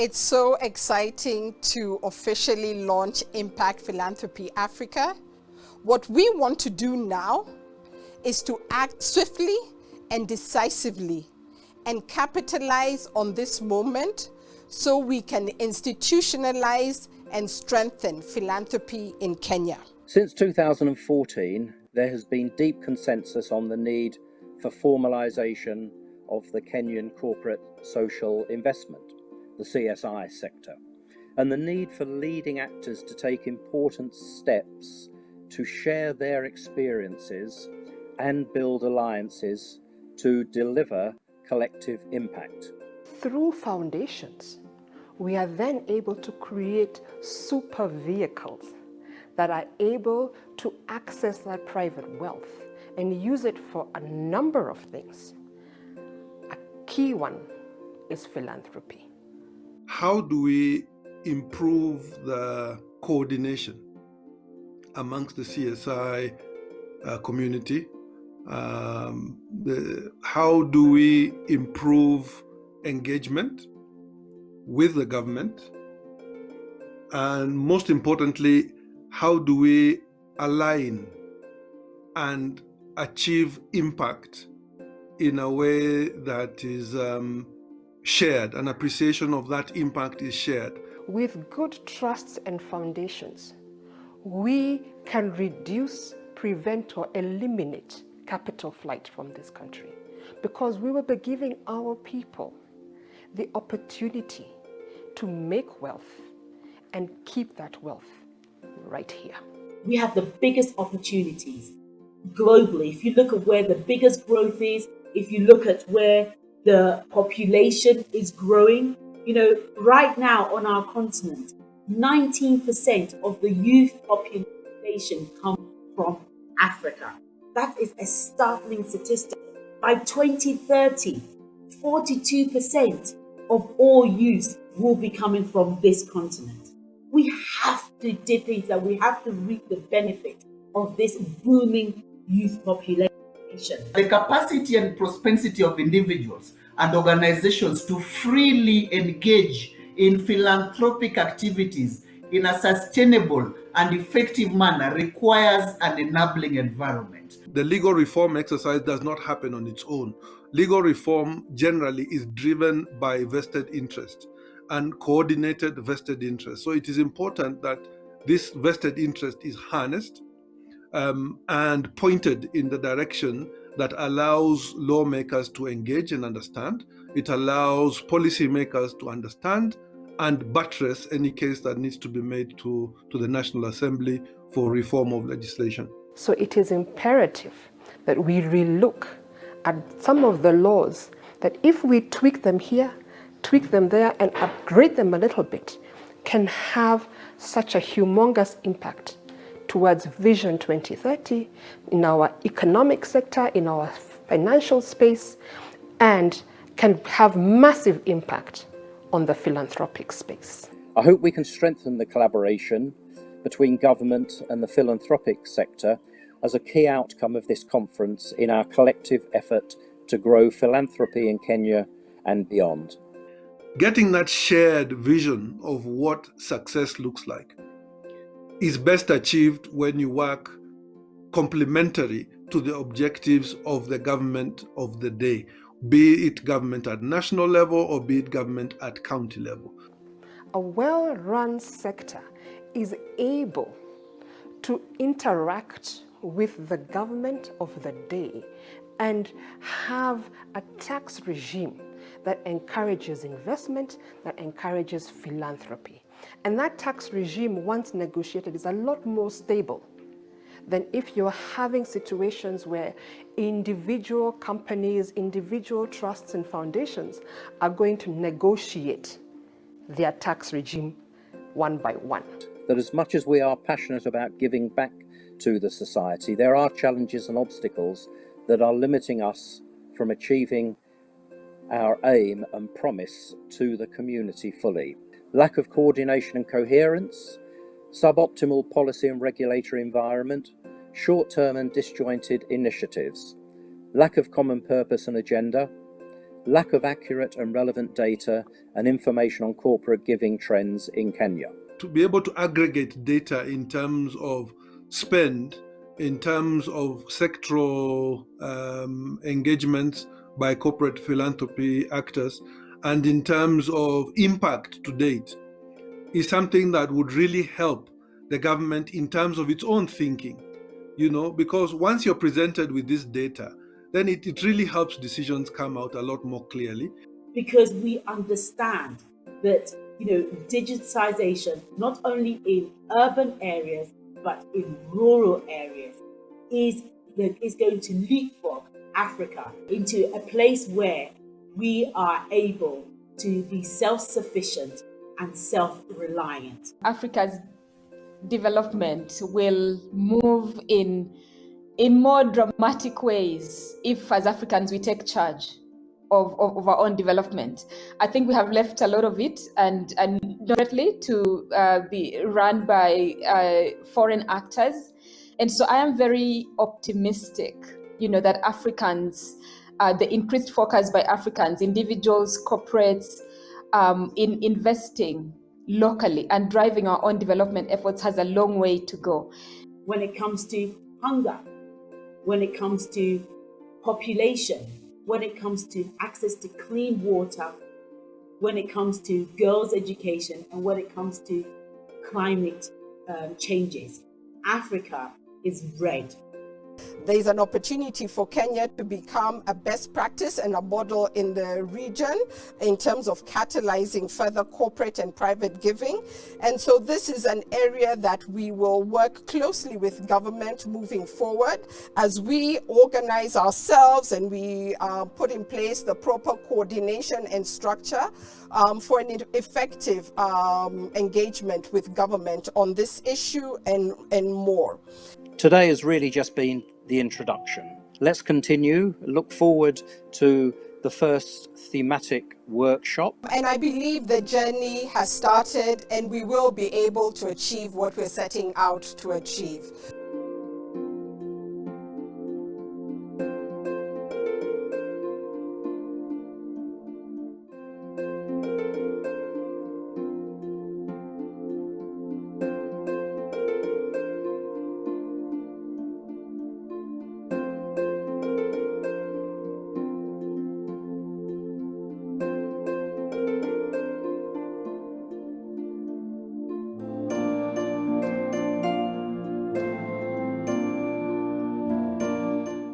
It's so exciting to officially launch Impact Philanthropy Africa. What we want to do now is to act swiftly and decisively and capitalize on this moment so we can institutionalize and strengthen philanthropy in Kenya. Since 2014, there has been deep consensus on the need for formalisation of the Kenyan corporate social investment, the CSI sector, and the need for leading actors to take important steps to share their experiences and build alliances to deliver collective impact. Through foundations, we are then able to create super vehicles that are able to access that private wealth and use it for a number of things. A key one is philanthropy. How do we improve the coordination amongst the CSI community? How do we improve engagement with the government? And most importantly, how do we align and achieve impact in a way that is shared, an appreciation of that impact is shared? With good trusts and foundations, we can reduce, prevent, or eliminate capital flight from this country, because we will be giving our people the opportunity to make wealth and keep that wealth right here. We have the biggest opportunities globally. If you look at where the biggest growth is, if you look at where the population is growing, right now on our continent, 19% of the youth population come from Africa. That is a startling statistic. By 2030, 42% of all youth will be coming from this continent. We have to dip into that. We have to reap the benefit of this booming youth population. The capacity and propensity of individuals and organizations to freely engage in philanthropic activities in a sustainable and effective manner requires an enabling environment. The legal reform exercise does not happen on its own. Legal reform generally is driven by vested interest and coordinated vested interest. So it is important that this vested interest is harnessed and pointed in the direction that allows lawmakers to engage and understand. It allows policymakers to understand and buttress any case that needs to be made to the National Assembly for reform of legislation. So it is imperative that we relook at some of the laws, that if we tweak them here, tweak them there, and upgrade them a little bit, can have such a humongous impact towards Vision 2030 in our economic sector, in our financial space, and can have massive impact on the philanthropic space. I hope we can strengthen the collaboration between government and the philanthropic sector as a key outcome of this conference in our collective effort to grow philanthropy in Kenya and beyond. Getting that shared vision of what success looks like is best achieved when you work complementary to the objectives of the government of the day, be it government at national level or be it government at county level. A well-run sector is able to interact with the government of the day and have a tax regime that encourages investment, that encourages philanthropy. And that tax regime, once negotiated, is a lot more stable than if you're having situations where individual companies, individual trusts and foundations are going to negotiate their tax regime one by one. That as much as we are passionate about giving back to the society, there are challenges and obstacles that are limiting us from achieving our aim and promise to the community fully. Lack of coordination and coherence, suboptimal policy and regulatory environment, short-term and disjointed initiatives, lack of common purpose and agenda, lack of accurate and relevant data and information on corporate giving trends in Kenya. To be able to aggregate data in terms of spend, in terms of sectoral engagements by corporate philanthropy actors, and in terms of impact to date, is something that would really help the government in terms of its own thinking, because once you're presented with this data, then it really helps decisions come out a lot more clearly. Because we understand that, digitization, not only in urban areas, but in rural areas, is going to leapfrog Africa into a place where we are able to be self-sufficient and self-reliant. Africa's development will move in more dramatic ways if, as Africans, we take charge of our own development. I think we have left a lot of it and directly to be run by foreign actors. And so I am very optimistic, that Africans, the increased focus by Africans, individuals, corporates, in investing locally and driving our own development efforts has a long way to go. When it comes to hunger, when it comes to population, when it comes to access to clean water, when it comes to girls' education, and when it comes to climate changes, Africa is red. There's an opportunity for Kenya to become a best practice and a model in the region in terms of catalyzing further corporate and private giving. And so this is an area that we will work closely with government moving forward as we organize ourselves and we put in place the proper coordination and structure for an effective engagement with government on this issue and more. Today has really just been the introduction. Let's continue. Look forward to the first thematic workshop. And I believe the journey has started and we will be able to achieve what we're setting out to achieve.